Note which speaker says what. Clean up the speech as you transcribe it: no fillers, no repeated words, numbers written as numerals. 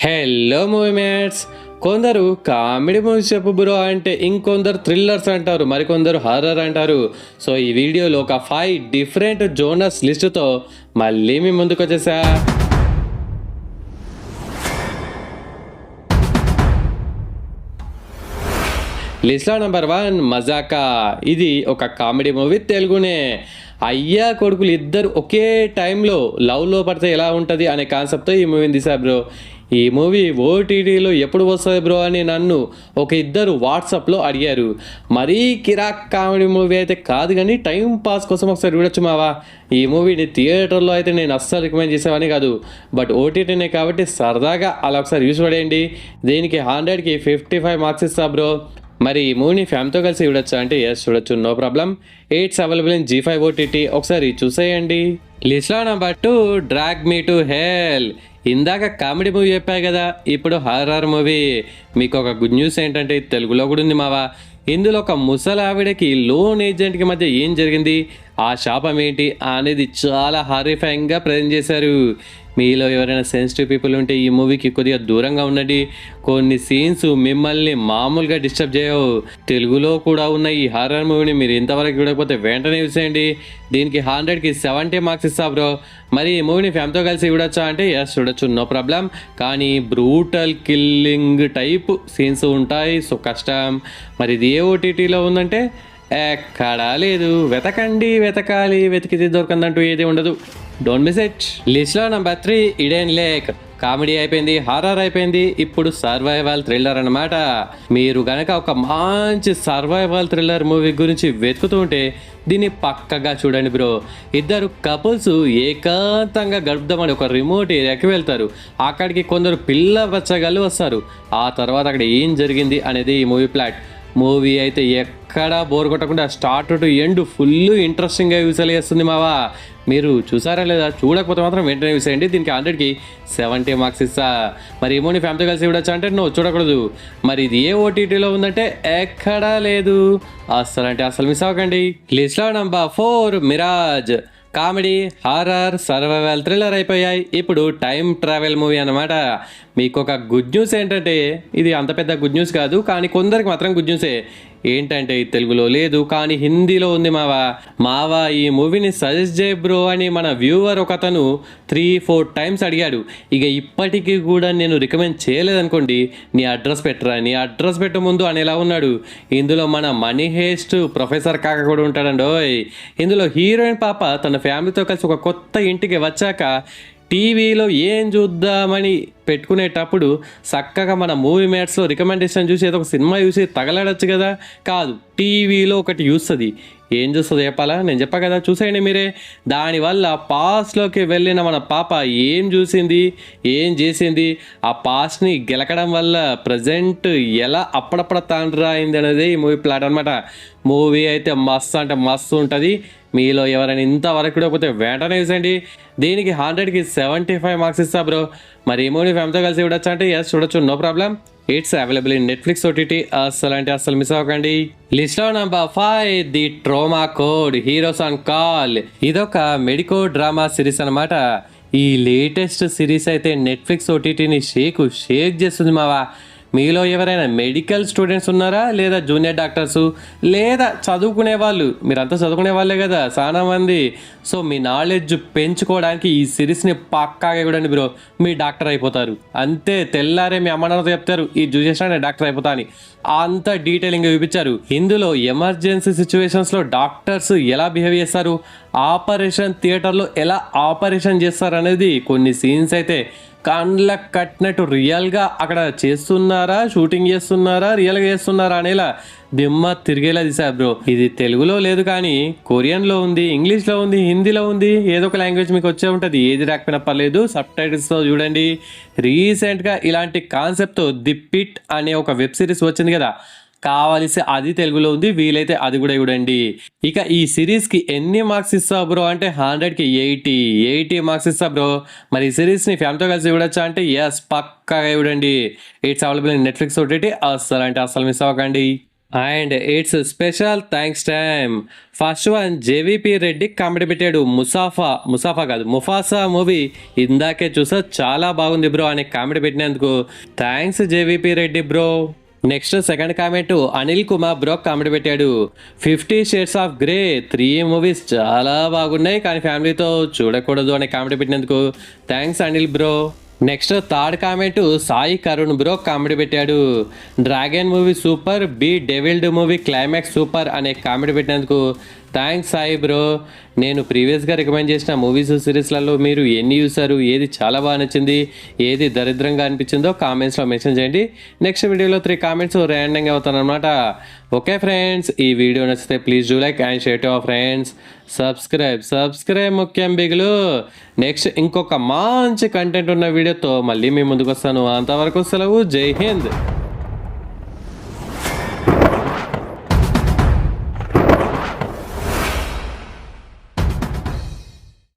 Speaker 1: Hello movie mates. కొందరు comedy movies చెప్పు bro అంటే, ఇంకొందరు థ్రిల్లర్స్ అంటారు, మరికొందరు హారర్ అంటారు. సో ఈ వీడియోలో ఒక 5 డిఫరెంట్ జోనర్స్ లిస్టుతో మళ్ళీ మీ ముందుకు వచ్చేసా. లిస్ట్లో నెంబర్ 1 మజాకా. ఇది ఒక కామెడీ మూవీ, తెలుగునే. అయ్యా కొడుకులు ఇద్దరు ఒకే టైంలో లవ్లో పడితే ఎలా ఉంటుంది అనే కాన్సెప్ట్తో ఈ మూవీని తీసా బ్రో. ఈ మూవీ ఓటీటీలో ఎప్పుడు వస్తుంది బ్రో అని నన్ను ఒక ఇద్దరు వాట్సాప్లో అడిగారు. మరీ కిరాక్ కామెడీ మూవీ అయితే కాదు, కానీ టైం పాస్ కోసం ఒకసారి చూడొచ్చు మావా. ఈ మూవీని థియేటర్లో అయితే నేను అస్సలు రికమెండ్ చేసేవాని కాదు, బట్ ఓటీటీనే కాబట్టి సరదాగా అలా ఒకసారి యూస్ పడేయండి. దీనికి 100కి 55 మార్క్స్ ఇస్తా బ్రో. మరి ఈ మూవీని ఫ్యామిలీతో కలిసి చూడొచ్చా అంటే ఎస్, చూడొచ్చు, no problem. It's available in G5 OTT. ఒకసారి చూసేయండి. లిస్ట్లో number 2 drag me to hell. ఇందాక కామెడీ మూవీ చెప్పాయి కదా, ఇప్పుడు హారర్ మూవీ. మీకు ఒక గుడ్ న్యూస్ ఏంటంటే తెలుగులో కూడా ఉంది మావా. ఇందులో ఒక ముసలి ఆవిడకి లోన్ ఏజెంట్కి మధ్య ఏం జరిగింది, ఆ శాపం ఏంటి అనేది చాలా హారిఫైయింగ్గా ప్రజెంట్ చేశారు. మీలో ఎవరైనా సెన్సిటివ్ పీపుల్ ఉంటే ఈ మూవీకి కొద్దిగా దూరంగా ఉండండి. కొన్ని సీన్స్ మిమ్మల్ని మామూలుగా డిస్టర్బ్ చేయవు. తెలుగులో కూడా ఉన్న ఈ హారర్ మూవీని మీరు ఇంతవరకు చూడకపోతే వెంటనే చూసేయండి. దీనికి 100కి 70 మార్క్స్ ఇస్తా బ్రో. మరి ఈ మూవీని ఫ్యామిలీతో కలిసి చూడొచ్చా అంటే ఎస్, చూడొచ్చు, నో ప్రాబ్లం. కానీ బ్రూటల్ కిల్లింగ్ టైప్ సీన్స్ ఉంటాయి, సో కష్టం. మరి ఇది ఏ ఓటీటీలో ఉందంటే ఎక్కడా లేదు. వెతకాలి, వెతికితే దొరకందంటూ ఏది ఉండదు. Don't miss it. లిస్ట్లో నెంబర్ 3 ఇడెన్ లేక్. కామెడీ అయిపోయింది, హారర్ అయిపోయింది, ఇప్పుడు సర్వైవల్ థ్రిల్లర్ అన్నమాట. మీరు గనక ఒక మంచి సర్వైవల్ థ్రిల్లర్ మూవీ గురించి వెతుకుతూ ఉంటే దీన్ని పక్కగా చూడండి బ్రో. ఇద్దరు కపుల్స్ ఏకాంతంగా గడుపుదామని ఒక రిమోట్ ఏరియాకి వెళ్తారు. అక్కడికి కొందరు పిల్ల బచ్చగాళ్ళు వస్తారు. ఆ తర్వాత అక్కడ ఏం జరిగింది అనేది ఈ మూవీ ప్లాట్. మూవీ అయితే ఎక్కడా బోర్ కొట్టకుండా స్టార్ట్ టు ఎండ్ ఫుల్ ఇంట్రెస్టింగ్గా యూసల్ చేస్తుంది మావా. మీరు చూసారా లేదా? చూడకపోతే మాత్రం వెంటనే చూసేయండి. దీనికి 100కి 70 మార్క్స్ ఇస్తా. మరి ఈ మూవీ ఫ్యామిలీ కలిసి చూడొచ్చా అంటే నువ్వు చూడకూడదు. మరి ఇది ఏ ఓటీటీలో ఉందంటే ఎక్కడా లేదు. అస్సలు మిస్ అవ్వకండి. లిస్ట్లో number 4 Mirage. Comedy, horror, survival thriller అయిపోయాయి. ఇప్పుడు టైం ట్రావెల్ మూవీ అన్నమాట. మీకు ఒక గుడ్ న్యూస్ ఏంటంటే, ఇది అంత పెద్ద గుడ్ న్యూస్ కాదు, కానీ కొందరికి మాత్రం గుడ్ న్యూసే. ఏంటంటే తెలుగులో లేదు, కానీ హిందీలో ఉంది మావా. ఈ మూవీని సజెస్ట్ చేయ బ్రో అని మన వ్యూవర్ ఒక అతను 3-4 టైమ్స్ అడిగాడు. ఇక ఇప్పటికీ కూడా నేను రికమెండ్ చేయలేదనుకోండి, నీ అడ్రస్ పెట్టు ముందు అని ఎలా ఉన్నాడు. ఇందులో మన మనీ హేస్ట్ ప్రొఫెసర్ కాక కూడా ఉంటాడండోయ్. ఇందులో హీరోయిన్ పాప తన ఫ్యామిలీతో కలిసి ఒక కొత్త ఇంటికి వచ్చాక టీవీలో ఏం చూద్దామని పెట్టుకునేటప్పుడు చక్కగా మన మూవీ మేట్స్లో రికమెండేషన్ చూసి ఏదో ఒక సినిమా చూసి తగలడచ్చు కదా. కాదు, టీవీలో ఒకటి చూస్తుంది. ఏం చూస్తుందో చెప్పాలా? నేను చెప్పా కదా, చూసేయండి మీరే. దానివల్ల పాస్ట్లోకి వెళ్ళిన మన పాప ఏం చూసింది, ఏం చేసింది, ఆ పాస్ట్ని గెలకడం వల్ల ప్రజెంట్ ఎలా అప్పుడప్పుడు తాండ్రా అయింది అనేది ఈ మూవీ ప్లాట్ అనమాట. మూవీ అయితే మస్తు అంటే మస్తు ఉంటుంది. మీలో ఎవరైనా ఇంతవరకు చూడకపోతే వెంటనే చూసేయండి. దీనికి 100కి 75 మార్క్స్ ఇస్తా బ్రో. మరి ఈ మూవీ ఫ్యామిలీతో కలిసి చూడొచ్చా అంటే ఎస్, చూడొచ్చు, no problem. It's available in Netflix OTT. అస్సలు మిస్ అవ్వకండి. లిస్ట్లో number 5 the trauma code, heroes on call. ఇదొక మెడికో డ్రామా సిరీస్ అనమాట. ఈ లేటెస్ట్ సిరీస్ అయితే నెట్ఫ్లిక్స్ ఓటీటీని షేక్ చేస్తుంది మావా. మీలో ఎవరైనా మెడికల్ స్టూడెంట్స్ ఉన్నారా, లేదా జూనియర్ డాక్టర్సు, లేదా చదువుకునే వాళ్ళు? మీరంతా చదువుకునే వాళ్ళే కదా చాలా మంది. సో మీ నాలెడ్జ్ పెంచుకోవడానికి ఈ సిరీస్ని పక్కాగా చూడండి బ్రో. మీ డాక్టర్ అయిపోతారు అంతే. తెల్లారే మీ అమ్మ నాన్నతో చెప్తారు, ఈ చూసేసినా నేను డాక్టర్ అయిపోతా అని. అంత డీటెయిలింగ్గా చూపించారు. ఇందులో ఎమర్జెన్సీ సిచ్యువేషన్స్లో డాక్టర్స్ ఎలా బిహేవ్ చేస్తారు, ఆపరేషన్ థియేటర్లో ఎలా ఆపరేషన్ చేస్తారు అనేది కొన్ని సీన్స్ అయితే కండ్లకు కట్టినట్టు రియల్గా అక్కడ చేస్తున్నారా, షూటింగ్ చేస్తున్నారా, రియల్గా చేస్తున్నారా అనేలా దిమ్మ తిరిగేలా తీశారు బ్రో. ఇది తెలుగులో లేదు, కానీ కొరియన్లో ఉంది, ఇంగ్లీష్లో ఉంది, హిందీలో ఉంది. ఏదో ఒక లాంగ్వేజ్ మీకు వచ్చే ఉంటుంది. ఏది రాకపోయినా పర్లేదు, సబ్ టైటిల్స్తో చూడండి. రీసెంట్గా ఇలాంటి కాన్సెప్ట్తో ది పిట్ అనే ఒక వెబ్ సిరీస్ వచ్చింది కదా, కావాల్సి అది తెలుగులో ఉంది. వీలైతే అది కూడా చూడండి. ఇక ఈ సిరీస్కి ఎన్ని మార్క్స్ ఇస్తావు బ్రో అంటే 100కి 80 మార్క్స్ ఇస్తా బ్రో. మరి ఈ సిరీస్ని ఫ్యామిలీతో కలిసి చూడొచ్చా అంటే ఎస్, పక్కాగా చూడండి. It's available in Netflix OTT. అస్సలు మిస్ అవ్వకండి. And it's special thanks time. First one JVP Reddy comedy పెట్టాడు. ముసాఫా కాదు ముఫాసా మూవీ ఇందాకే చూసా, చాలా బాగుంది బ్రో అని కామెడీ పెట్టినందుకు thanks JVP Reddy bro. Next second comment Anil Kumar bro comedy పెట్టాడు. 50 షేడ్స్ ఆఫ్ గ్రే 3 మూవీస్ చాలా బాగున్నాయి కానీ ఫ్యామిలీతో చూడకూడదు అనే కామెడీ పెట్టినందుకు thanks Anil bro. Next third comment Sai Karun bro comedy పెట్టాడు. Dragon movie super, bedevilled movie climax super అనే కామెడీ పెట్టినందుకు థ్యాంక్స్ సాయి బ్రో. నేను ప్రీవియస్గా రికమెండ్ చేసిన మూవీస్ సిరీస్లలో మీరు ఎన్ని చూసారు, ఏది చాలా బాగా నచ్చింది, ఏది దరిద్రంగా అనిపించిందో కామెంట్స్లో మెన్షన్ చేయండి. నెక్స్ట్ వీడియోలో 3 కామెంట్స్ ర్యాండంగా అవుతాను అనమాట. ఓకే ఫ్రెండ్స్, ఈ వీడియో నచ్చితే please do like and share to our friends. Subscribe ముఖ్యం బిగులు. నెక్స్ట్ ఇంకొక మంచి కంటెంట్ ఉన్న వీడియోతో మళ్ళీ మీ ముందుకు వస్తాను. అంతవరకు సెలవు. జై హింద్.